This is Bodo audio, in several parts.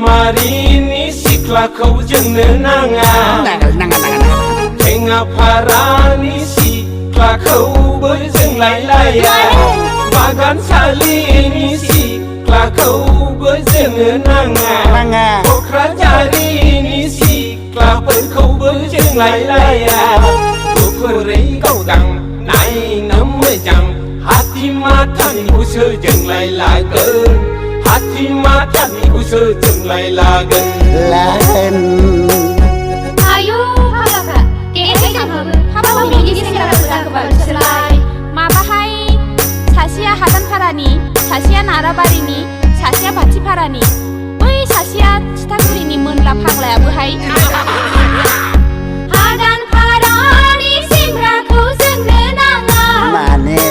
Marini siklaखौ जोंनो नाङा थेङा फारानि सिख्लाखौबो जोंलायलाया बागान सालिनि सिख्लाखौबो जोंनो नाङा क'क्राझारिनि सिख्लाफोरखौबो जोंलायलाया गुफुरै गावदां नायनो मोजां हाथिमाथानिखौसो जोंलायलागोन हाथिमाथानिखौसो जोंलायलागोन आयौ हाबाफ्रा देहाय थांहाबो हाबा बिनि सेंग्राफोरा गोबां बिसोरलाय माबाहाय सासेया हादानपारानि सासेया नाराबारिनि सासेया बाथिपारानि बै सासेया थिथागुरिनि मोनला फाग्लायाबोहाय हादानपारानि सेंग्राखौ जोंनो नाङा माने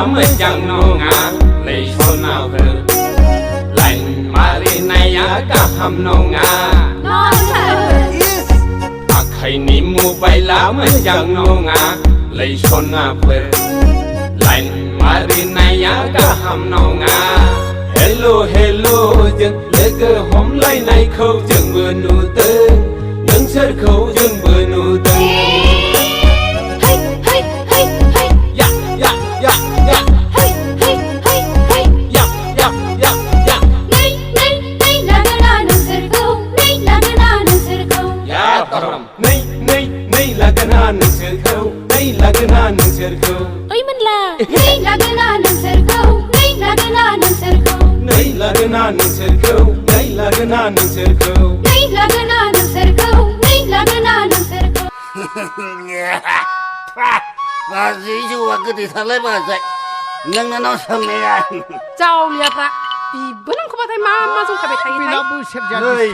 मोजां नङा लैसनाफोर लाइन मारिनाया गाहाम नङा आखाइनि मबाइला मोजां नङा लैसनाफोर लाइन मारिनाया गाहाम नङा हेलो हेलो जों लोगो हमलायनायखौ जोंबो नुदों नोंसोरखौ जोंबो नुदों ओइ मोनला नै लागोना नोंसोरखौ नै लागोना नोंसोरखौ नै लागोना नोंसोरखौ नै लागोना नोंसोरखौ नै लागोना नोंसोरखौ नै लागोना नोंसोरखौ बाजै जौआ गोदैथारलाय बाजै नोंनाव सोंनाया जावलियाफ्रा बिबो नोंखौबाथाय मा जंखाबाय थायोथाय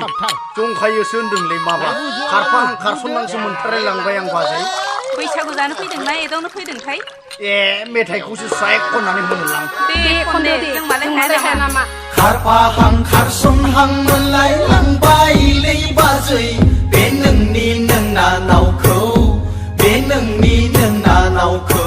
जंखायोसो होनदोंलै माबा खारफां खारसननांसो मोनथारलायलांबाय आं बाजै बैसागु जानो फैदोंना एदावनो फैदोंथाय ए मेथाइखौसो स्राय खननानै होनलां दे खनदे जों मालाय हाया नामा खारफाहां खारसनहां मोनलायलांबायलै बाजै बे नोंनि नोंनानावखौ बे नोंनि नोंनानावखौ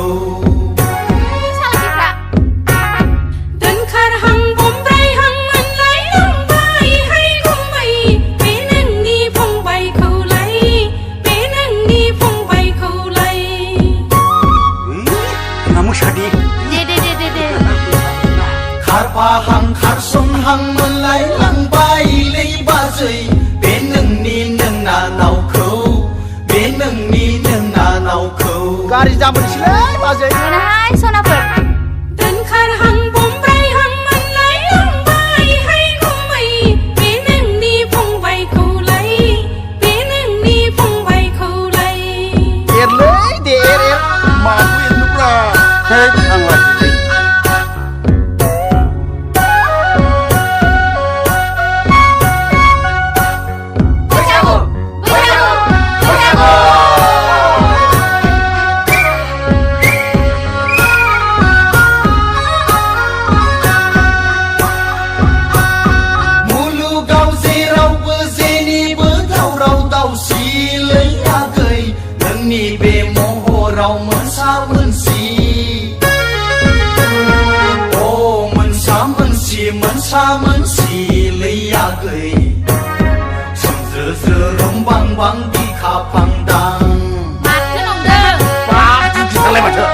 खारफाहां खारसनहां मोनलायलांबायलै बाजै बे नोंनि नोंनानावखौ बे नोंनि नोंनानावखौ गारि जाबोनोसैलै बाजै मोनाहाय सनाफोर दोनखारहां बमब्रायहां मोनलायलांबायहाय गुमै बे नोंनि फंबायखौलाय बे नोंनि फंबायखौलाय एरलै दे एर माखौ एरनोब्रा आं लाजिबाय बे महराव मोनसा मोनसि บังดีขาพังดัง มาขึ้นลงเด้อ ป้าจริงๆอะไรมาเถอะ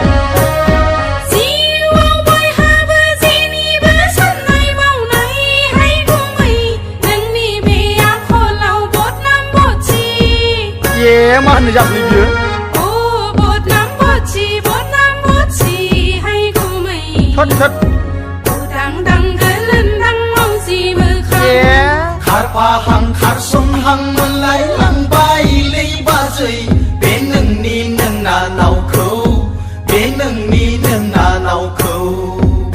จีว่าไว้หาเบอร์จีนี่เบอร์ฉันไหนเบาไหนให้กูไม่นั่งนี่เบียร์คนเราบดน้ำบดชี เย่มาหนึ่งจับเลยเยอะ โอ้บดน้ำบดชีบดน้ำบดชีให้กูไม่ ทดทด กูดังดังเกินลื่นดังเมาสีมือขา เย่ ขาดผ้าหังขาดสนหังมันไหลหลังไปเลยบ้าใจเป็นหนึ่งนี้หนึ่งนาเนาเขาเป็นหนึ่งนี้หนึ่งนาเนาเขา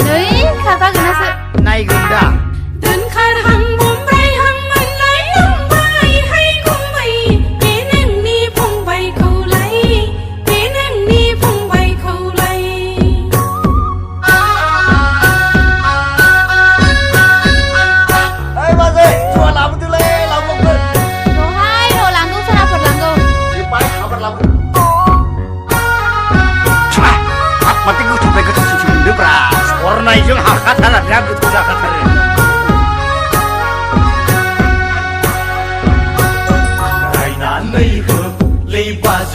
เฮ้ยข้าบ้ากันนะสิ นายกุนดา เดินขาดหังบุมไรหังมันไหลลงไปให้กูไม่เป็นหนึ่งนี้พงใบเขาไหลเป็นหนึ่งนี้พงใบเขาไหล ไอ้มาสิชัวร์ลาบตัวเลยลาบลงเลย โอ้ให้โรลังกูสนับสนุนกู ที่ไปขับรถลาบช่วยขับมาติ้งกูถูกไปก็ถูกชุนด้วยปลาสวรรค์นายยังหาคาถาแล้วกูถูกจับคาถาเลย ไรนานเลยเหอะเลยบ้าใจ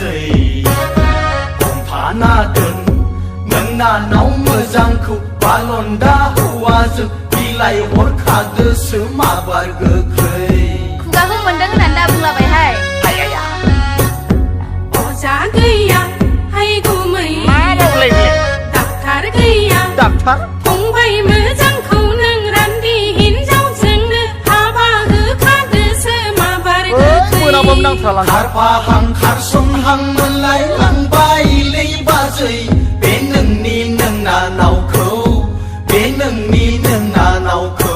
ผมผาหน้าเดินเมืองหน้าเนาเมื่อจังคุบาลอนดาหัวจึกปีไลหัวขาดเดือสือมาบาร์เกอร์เคย กูกะขึ้นมันดังนั้นดาบุงละไปให้ ไอ้ยา โอ้จ้าเกยยังให้กูไม่ มาบอกเลยเนี่ย ดับขาดเกยยัง ดับทัก พงใบมือจังเขานั่งรันดีหินเจ้าจึงเดือหาบ้าหือขาดเดือซื้อมาบาร์เกอร์เค มือเราบ่มนั่งทะลัง ขาดผ้าหังขาดสนหังมันไหลหลังไปเลยบ้าใจเป็นหนึ่งนี้หนึ่งนาเนาเขาเป็นหนึ่งนี้หนึ่งนาเนาเขา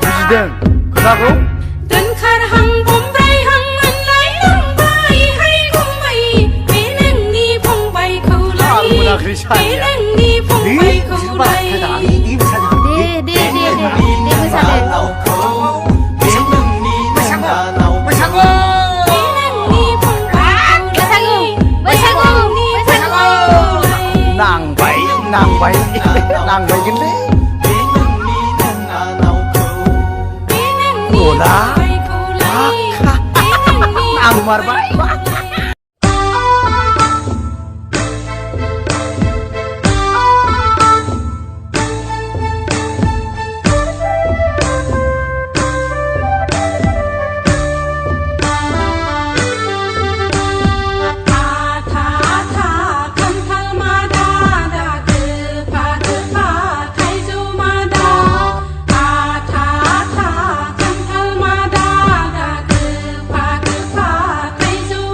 ดูสิเด้งคุณตากู เดินขาดหังบุมไรหังมันไหลลงไปให้กูไม่เป็นหนึ่งนี้พงใบเขาไหลเป็นหนึ่งนี้พงใบเขาไหล นี่ไม่ใช่ ดีไม่ใช่เลย นาเขาเป็นหนึ่งนี้หนึ่งนาเนา ไม่ใช่ เขา กู นี่พงใบเขาไหล ไม่ใช่กูไม่ใช่กู นางไปนางไปนางไปกันเลย เป็นหนึ่งนี้หนึ่งนาเนาเขา โอ้ละนางมาบ้า ไทยจู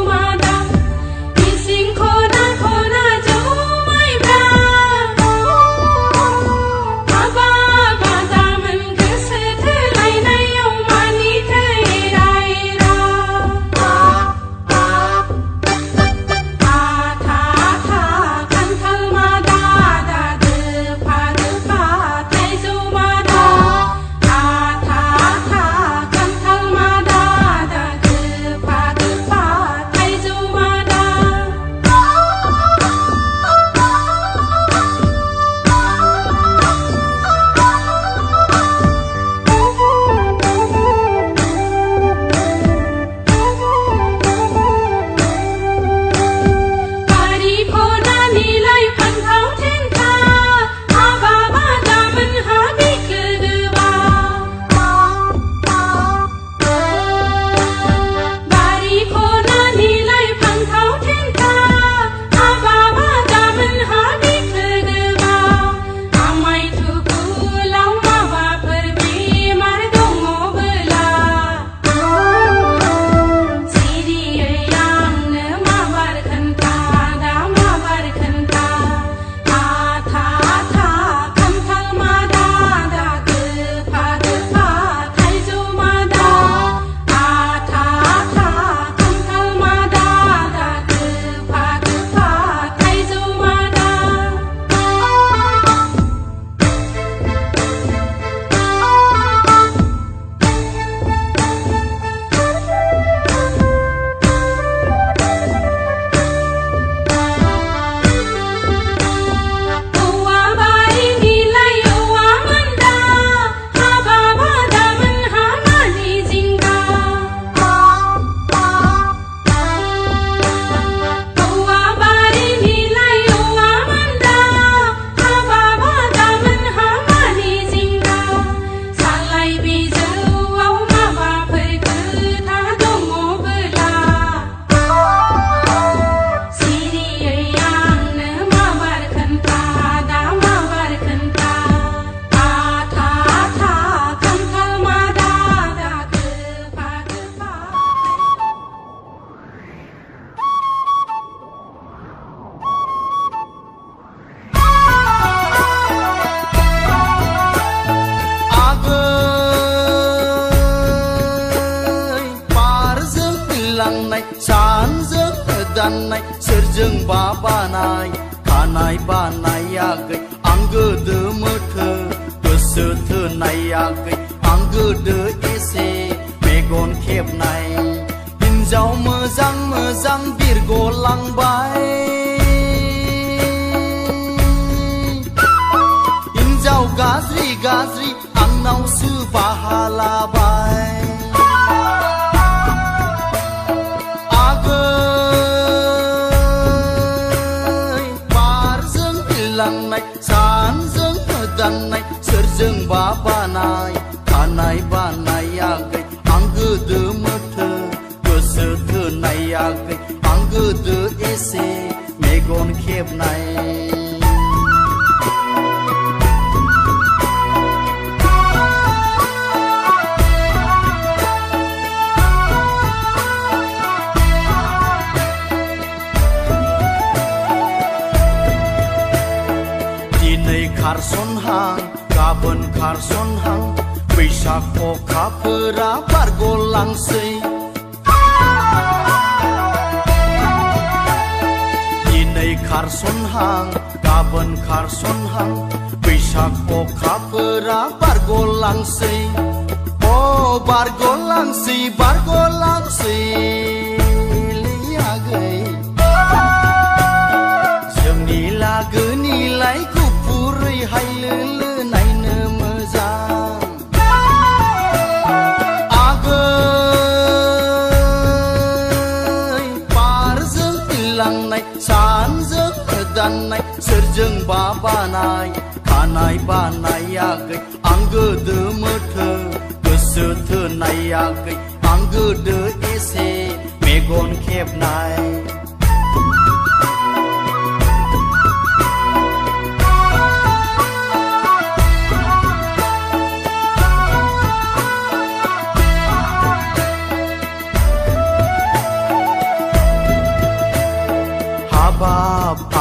दाननाय सोरजोंबा बानाय खानाय बानायाखै आं गोदो मोथो गोसो थोनायाखै आं गोदो एसे मेगन खेबनाय हिन्जाव मोजां मोजां बिरगलांबाय हिन्जाव गाज्रि गाज्रि आंनावसो बाहा लाबाय सानजों दाननाय सोरजोंबा बानाय खानाय बानायाखै आं गोदो मोथो गोसो थोनायाखै आं गोदो एसे मेगन खेबनाय खारसनहां गाबोन खारसनहां बैसाग अखाफोरा बारगलांसै दिनै खारसनहां गाबोन खारसनहां बैसाग अखाफोरा बारगलांसै अ बारगलांसै बारगलांसै आगै जोंनि लागोनिलाय हायलो नायनो मोजां आगै बारजों बिरलांनाय सानजों दाननाय सोरजोंबा बानाय खानाय बानायाखै आं गोदो मोथो गोसो थोनायाखै आं गोदो एसे मेगन खेबनाय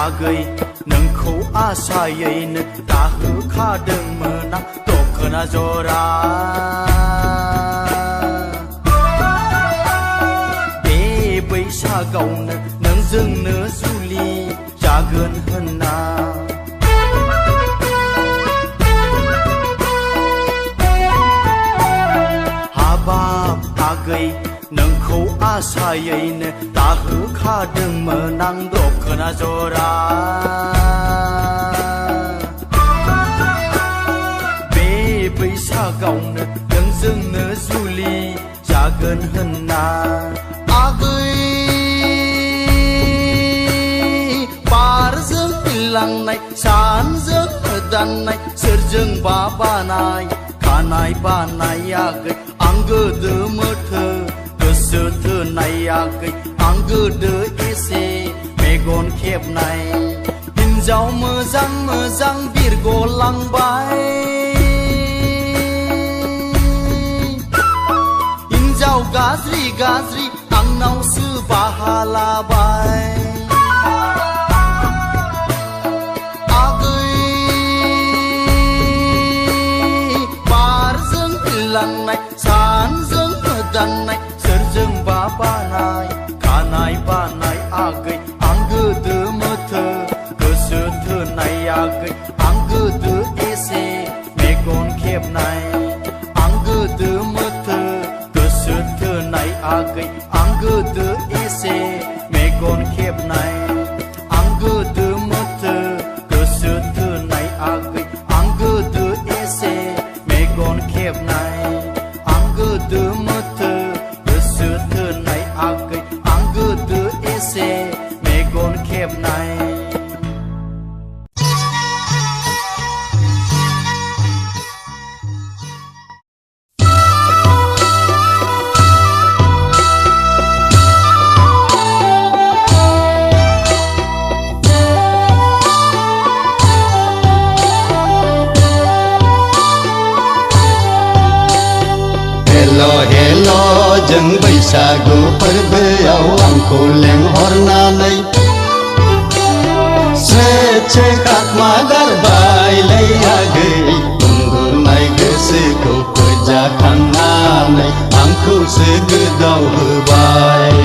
आगै नोंखौ आसायैनो दाहोखादोंमोन आं दखना जरा बे बैसागावनो नोंजोंनो जुलि जागोन होनना हाबाब आगै नोंखौ आसायैनो दाहोखादोंमोन आं दखना जरा बे बैसागावनो नोंजोंनो जुलि जागोन होनना आगै बारजों बिरलांनाय सानजों दाननाय सोरजोंबा बानाय खानाय बानायाखै आं गोदो मोथो गोसो थोनायाखै आं गोदो एसे मेगन खेबनाय हिन्जाव मोजां मोजां बिरगलांबाय हिन्जाव गाज्रि गाज्रि आंनावसो बाहा लाबाय आगै बारजों बिरलांनाय सानजों दाननाय सोरजोंबा बानाय खानाय बानाय आगै आं गोदो मोथो गोसो थोनायाखै आं गोदो एसे मेगन खेबनाय आं गोदो मोथो गोसो थोनाय आगै आं गोदो एसे मेगन खेबनाय आं गोदो मोथो गोसो थोनाय आगै आं गोदो एसे मेगन खेबनाय आं गोदो मोथो गोसो थोनाय आगै आं गोदो एसे मेगन खेबनाय हेलो जों बैसागु फोरबोआव आंखौ लेंहरनानै स्रे खाखमा गारबायलै आगै उन्दुनाय गोसोखौ फोजाखांनानै आंखौसो गोदाव होबाय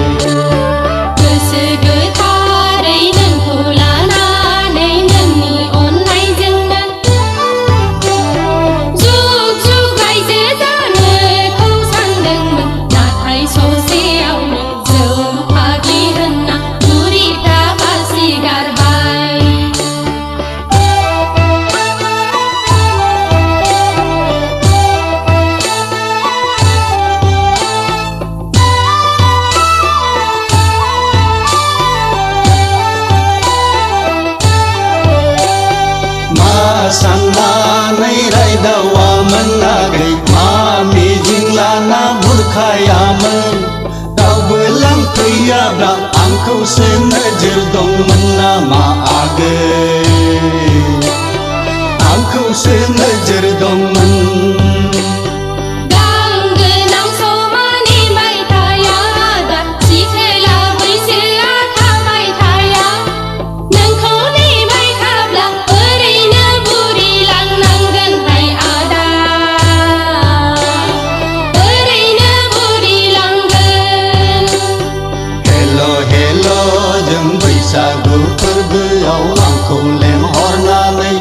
गोसो दंमोन नामा आगै आंखौसो नोजोर दंमोन गांगोनां समानि मायथाइया दा सिथोला बैसोआ थाबाय थाया नोंखौ नेबाय थाब्ला ओरैनो बुरिलांनांगोनहाय आदा ओरैनो बुरिलांगोन हेलो हेलो जों बैसागु फोरबोआव आंखौ लेंहरनानै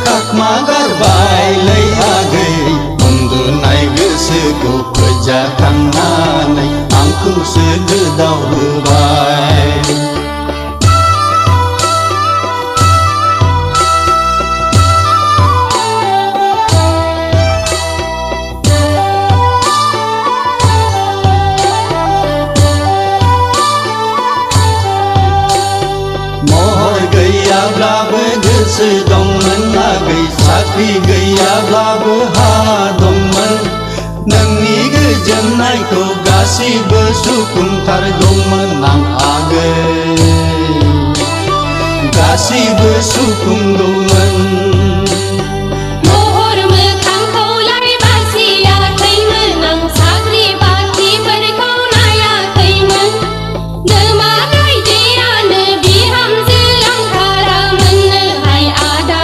खाखमा गारबायलै आगै उन्दुनाय गोसोखौ फोजाखांनानै आंखौसो गोदाव होबाय महर गैयाब्लाबो गोसो दंमोन आगै साख्रि गैयाब्लाबो हा दंमोन नोंनि गोजोननायखौ गासिबो सुफुंथारगौमोन आं आगै गासिबो सुफुंगौमोन महर मोखांखौलाय बासियाखैमोन आं साख्रि बाख्रिफोरखौ नायाखैमोन नोमा गायदेरानो बिहामजो लांथारामोननोहाय आदा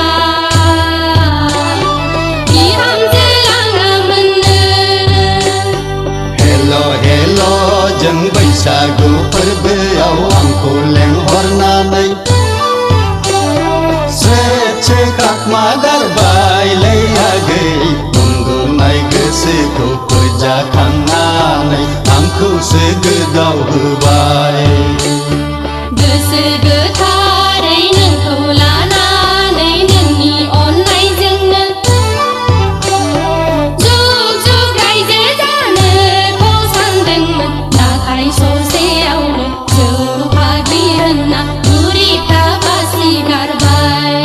बिहामजो लाङामोननो हेलो हेलो जों बैसागु फोरबोआव आंखौ लेंहरनानै खाखमा गारबायलै आगै उन्दुनाय गोसोखौ फोजाखांनानै आंखौसो गोदाव होबाय गोसो गोथारै नोंखौ लानानै नोंनि अननायजोंनो जुग जुग रायजो जानोखौ सानदोंमोन नाथाय ससेयावनो जौ फाग्लि होनना बुरिफ्रा बासि गारबाय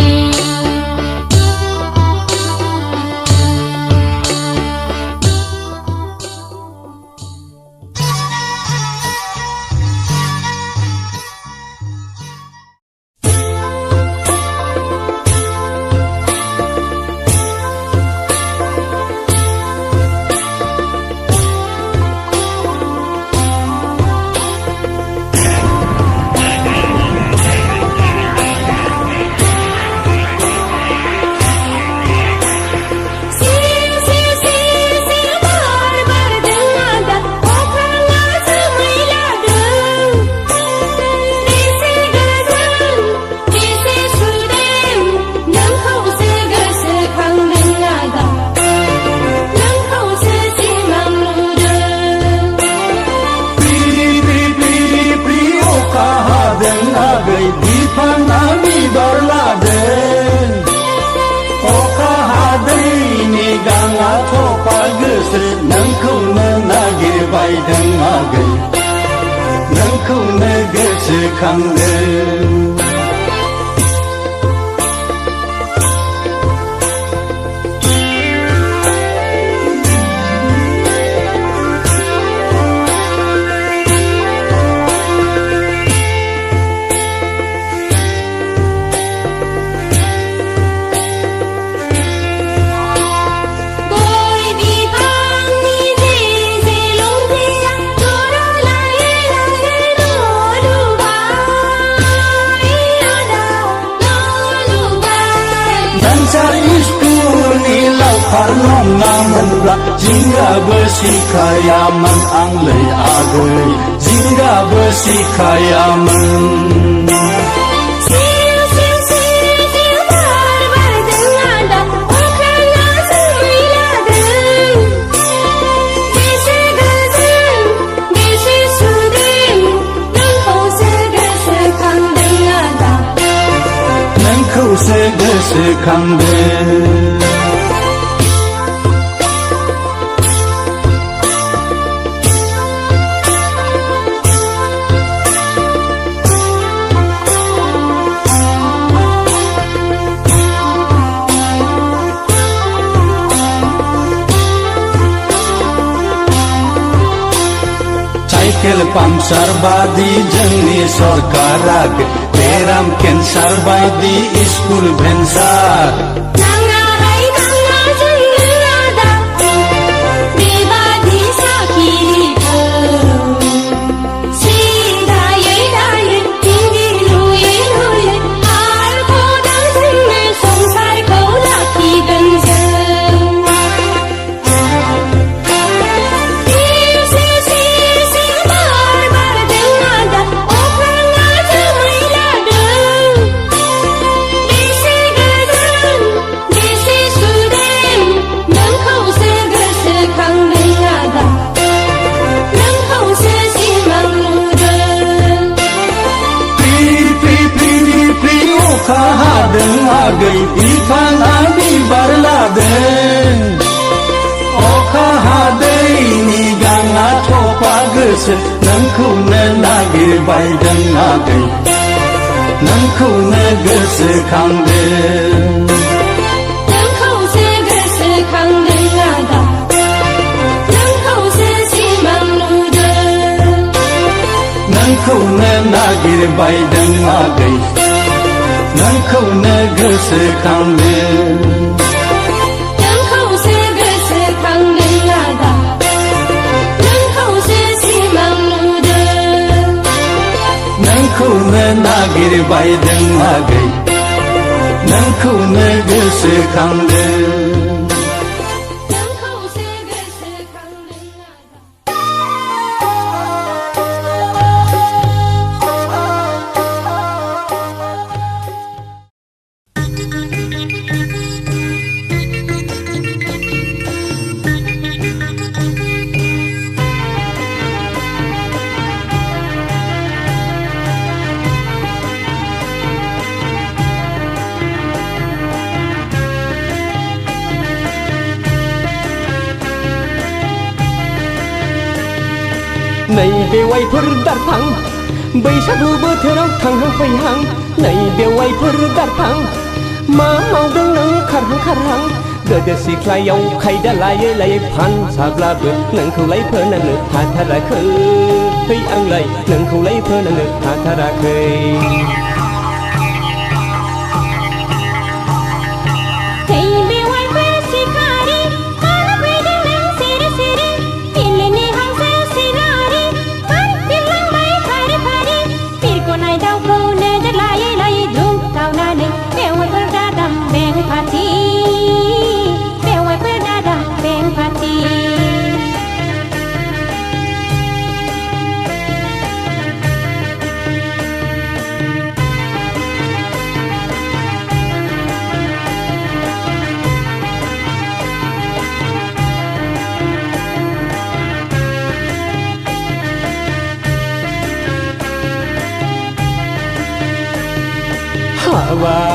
नोंखौनो नागिरबायदों आगै नोंखौनो गोसोखांदों नङामोनब्ला जिंगाबो सिखायामोन आंलै आगै जिंगाबो सिखायामोन नोंखौसो गोसोखांदों साइकेल पाम्पसार बादि जोंनि सरकारा बेराम केन्सार बायदि स्कुल भेन्सार नाङाहाय नाङा जोंनो आदा बेबादि साखिखौ सिदायै दायै दिंगि लुयै लुयै आरबाव जोंनो संसारखौ लाखिगोन जों अखा हादों आगै बिफाङा बिबार लादों अखा हादैनि गाङा थफा गोसो नोंखौनो नागिरबायदों आगै नोंखौनो गोसोखांदों नोंखौसो गोसोखांदों आदा नोंखौसो सिमां नुदों नोंखौनो नागिरबायदों आगै नोंखौनो गोसोखांदों नोंखौसो गोसोखांदों आदा नोंखौसो सिमां नुदों नोंखौनो नागिरबायदों आगै नोंखौनो गोसोखांदों नोंखौसो गोसोखांदों आदा नैबे वाइफोर दारफां बैसागु बोथोराव थांहां फैहां नैबे वाइफोर दारफां मा मावदों नों खारहां खारहां गोदो सिख्लायाव खायदा लायै लायै फानसाब्लाबो नोंखौलाय फोनांनो हाथाराखै आंलाय नोंखौलाय फोनांनो हाथाराखै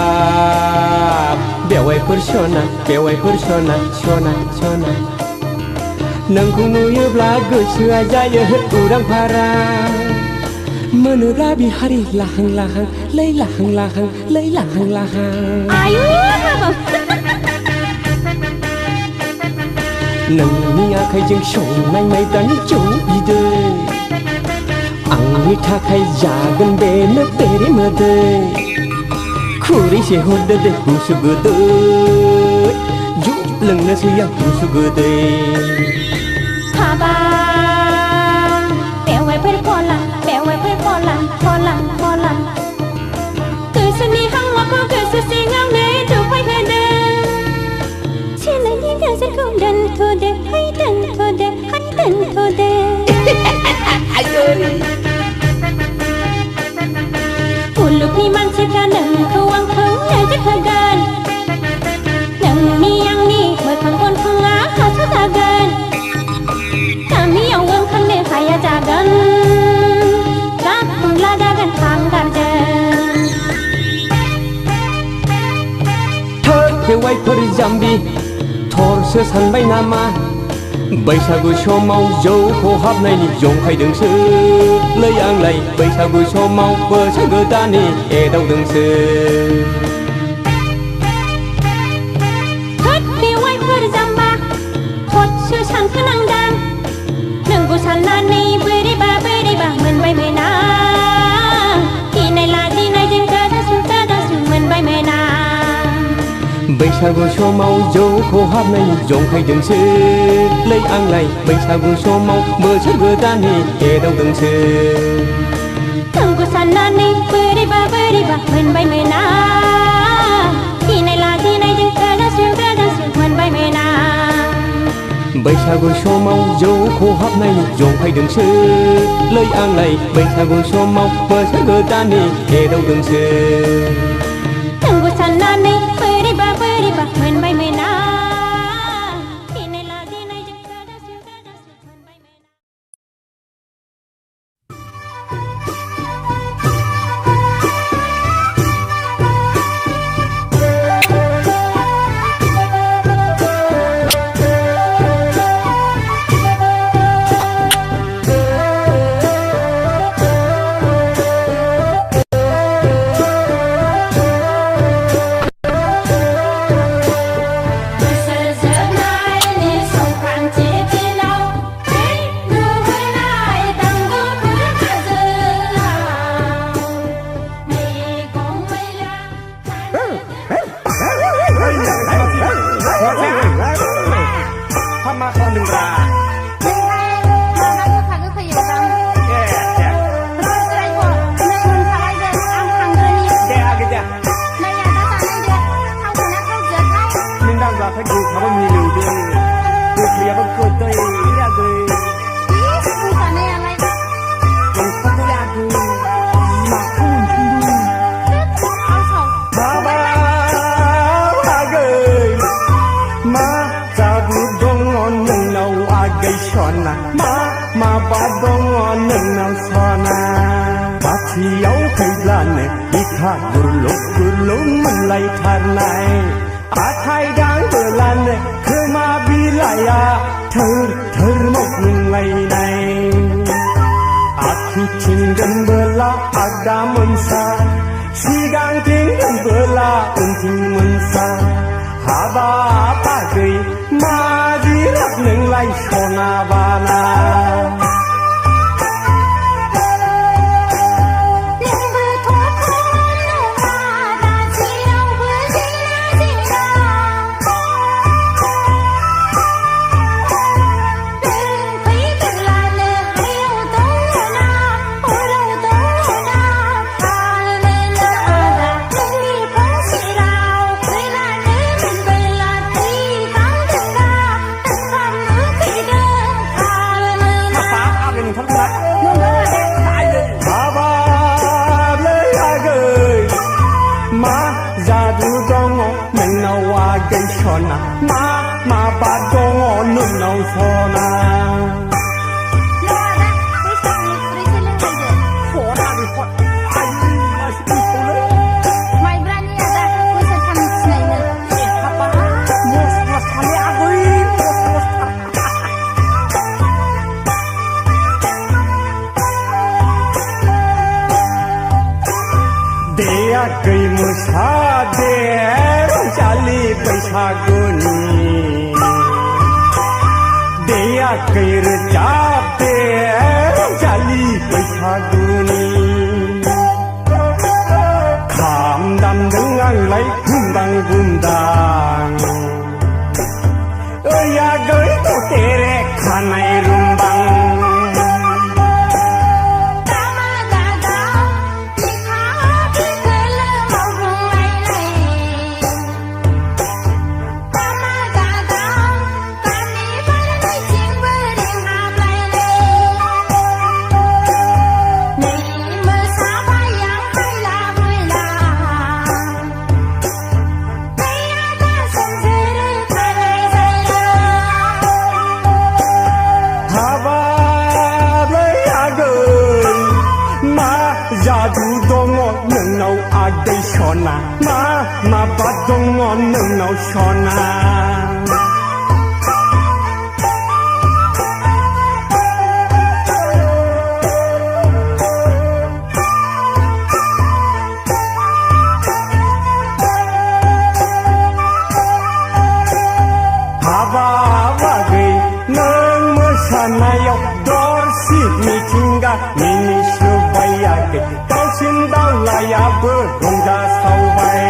हाबाब बेवाइफोर सना सना सना नोंखौ नुयोब्ला गोसोआ जायो उरां फारां मोनोब्ला बिहारि लाहां लाहां लै लाहां लाहां लै लाहां लाहां आयु हाबाब नोंनि आखाइजों संनाय माइब्रानि जौ बिदै आंनि थाखाय जागोन बेनो बेरे मोदै खुरैसे हरदो दे गुसु गोदै जौ लोंनोसै आं गुसु गोदै हाबाब बेवाइफोर फला गोसोनि हांमाखौ गोसो सिङावनो दुफायहोदों सोलायनि नोजोरखौ दोनथ'दो हाय दोनथ'दो हाय दोनथ'दो मुलुगनि मानसिफ्रा नोंखौ आंखौ नोजोर होगोन नोंनि आंनि मोखां गन्थङा हास'जागोन गामियाव ओंखारनो हाया जागोन गाबुंला जागोन हांगारजों थोद बेवाइफोर जाम्बि थरसो सानबाय नामा बैसागु समाव जौ खहाबनायनि जंखायदोंसो लै आंलाय बैसागु समाव बोसोर गोदाननि एदावदोंसो थोद बेवाइफोर जाम्बा थदसो सानखोनांदां नोंखौ साननानै बोरैबा बोरै बोरैबा मोनबाय मेना दिनायजों दादासु मोनबाय मेना बैसागु समाव जौ खहाबनाय जंखायदोंसो लै आंलाय बैसागु समाव बोसोर गोदाननि एदावदोंसो नोंखौ साननानै बोरैबा मोनबाय मेना दिनायजों दादासु मोनबाय मेना बैसागु समाव जौ खहाबनाय जंखायदोंसो लै आंलाय बैसागु समाव बोसोर गोदाननि एदावदोंसो नोंखौ साननानै बोरैबा मोनबाय मेना दिनायजों दादासु मोनबाय मेना माबा दङ नोंनाव सना खाथियाव फैब्लानो बिखा गुरलुब मोनलायथारनाय आखाइ दांबोलानो खोमा बिलाइया थोर मोनलायनाय आखिथिं दोनबोला आगदा मोनसा सिगांथिं दोनबोला उनथिं मोनसा हाबाब बागै मा जिराद नोंलाय सना बाना सना माबा दङ नोंनाव सना देयाखै मोसादे रंजालि बैसागुनि देयाखै रोजाबदे रंजालि बैसागुनि खाम दामदों आंलाय गुमदां ओइ आगै ददेरे खानाय रुमबां जादु दङ नोंनाव आगै सना माबा दङ नोंनाव सना हाबाब बागै नों मोसानायाव दरसि मिथिंगा दाउसिन दाउलायाबो रंजासावबाय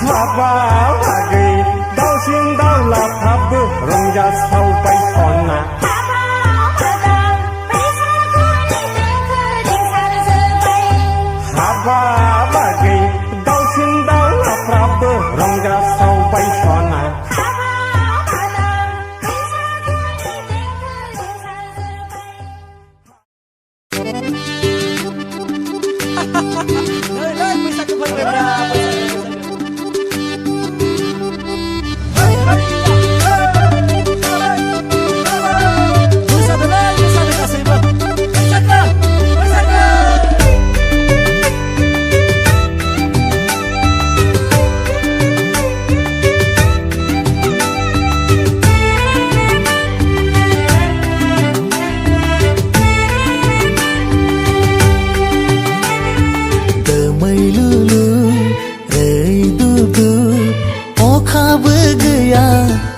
हाबा बागै दाउसिन दाउलाफ्राबो रंजासावबाय सना हाबा बागै दाउसिन दाउलाफ्राबो रंजासावबाय सना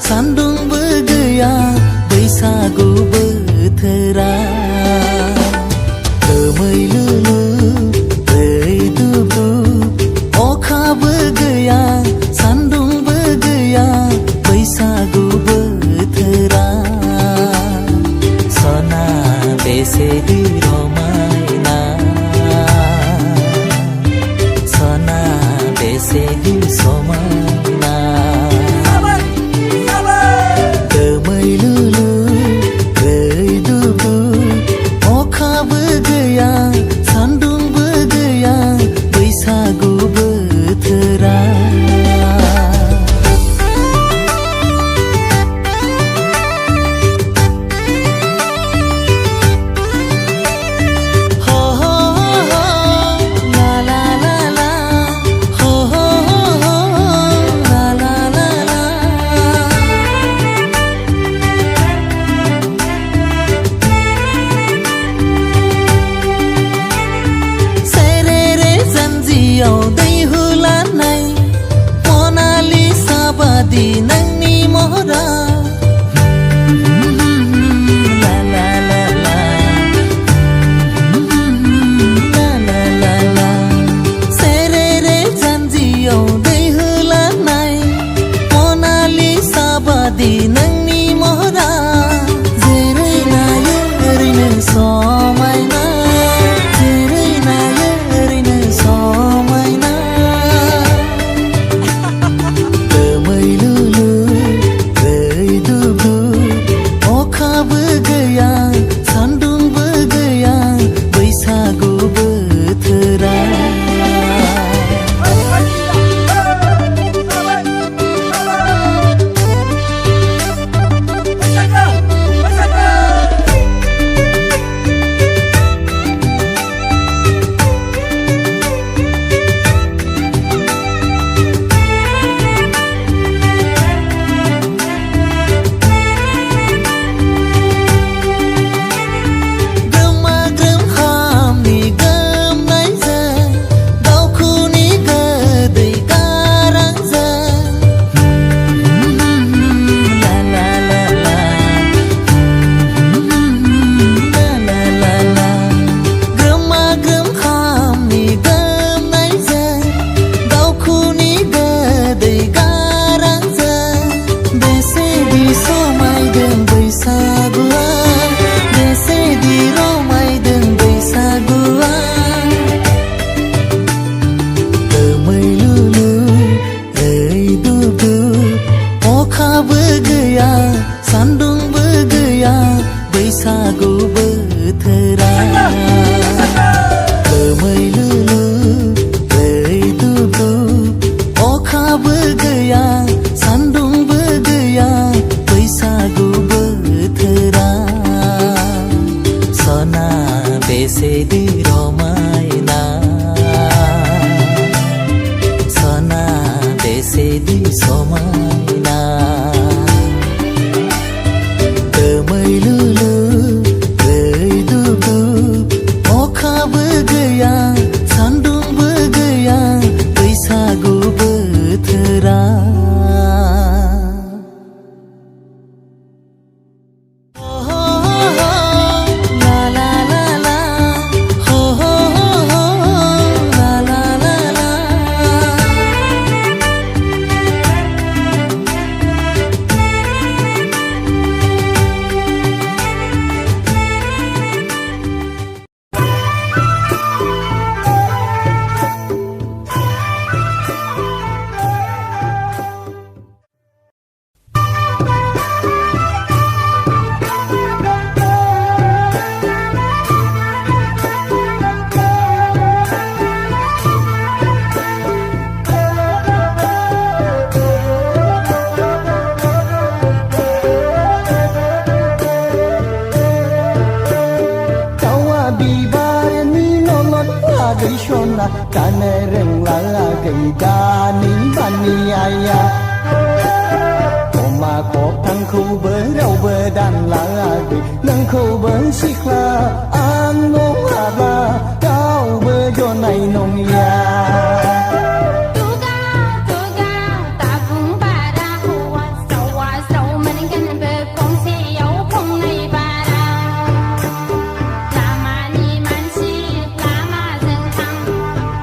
सान्दुंबो गैया बैसागु बोथोरा दोमैलुलु रैदुबु अखाबो गैया सान्दुंबो गैया बैसागु बोथोरा सना बेसेदि रमायना सना बेसेदि समायना सान्दुंबो गैया बैसागु बोथोरा हो हो हो ला ला ला ला हो हो हो ला ला ला ला याव दै हुलानाय मोनालिसा बादि नोंनि महरा ला ला ला ला ला ला ला ला सेरेरे जानजियाव दै हुलानाय मोनालिसा बादि नोंनि महरा जेरै नायो ओरैनो समायना जेरै नायो ओरैनो समायना दोमैलुलु रैदुबु अखाबो गैया सान्दुंबो गैया बैसागु बोथोरा सान्दुंबो गैया बैसागु बोथोरा दोमैलुलु रैदुबु अखाबो गैया सान्दुंबो गैया बैसागु बोथोरा सना बेसेदि रमायना सना बेसेदि समायना दोमैलुलु रैदुबु अखाबो गैया सान्दुंबो गैया sona Kana roंला गैदानि बानियाया अमा खबथांखौबो रावबो दानलाङाखै नोंखौबो सिख्ला आं नङाबा रावबो जनाय नंलिया Tuga, tuga, tabung bara hua Sawa sau meningkan berkongsiau pungai bara Lama ni mansi, lama zengkang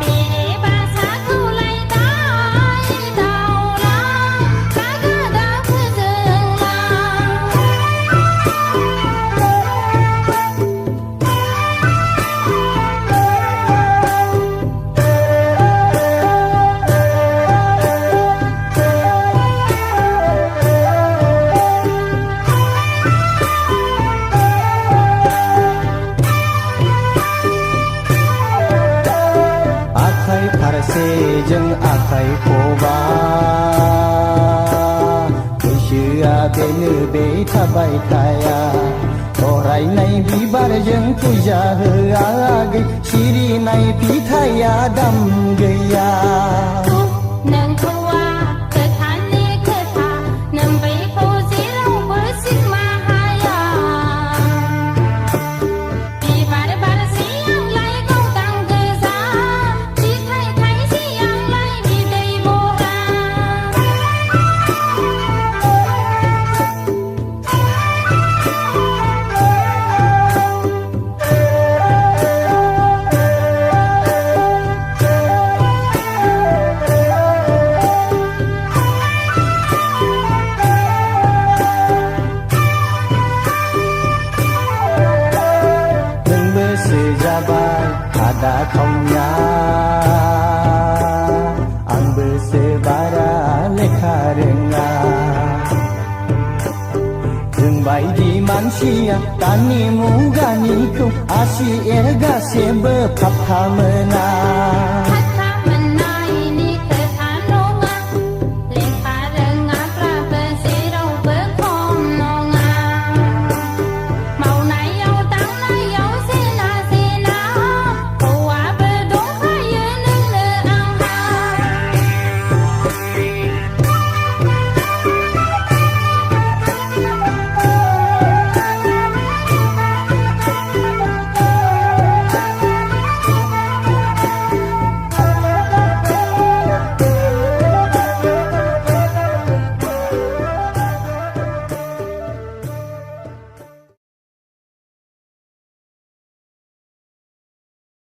Bere bahasa kulai tai daulang Kaga dah kezenglang आखाइ फारसेजों आखाइ खबा बैसोआ बेनो बे थाबाय थाया थरायनाय बिबारजों फुजा होआगै सिरिनाय फिथाइया दाम गैया नोंखौआ खोथानि खोथा नों बैखौ जेरावबो सिखमा हाया बिबार बारसेयावलाय गावदां गोजा फिथाइ थाइसेयावलाय बिदै बरा नोंबो सोजाबाय आदा खावया आंबोसो बारा लेखा रोङा जोंबायदि मानसिया दानि मुगानिखौ आसि एरगासेबो फात्ता मोना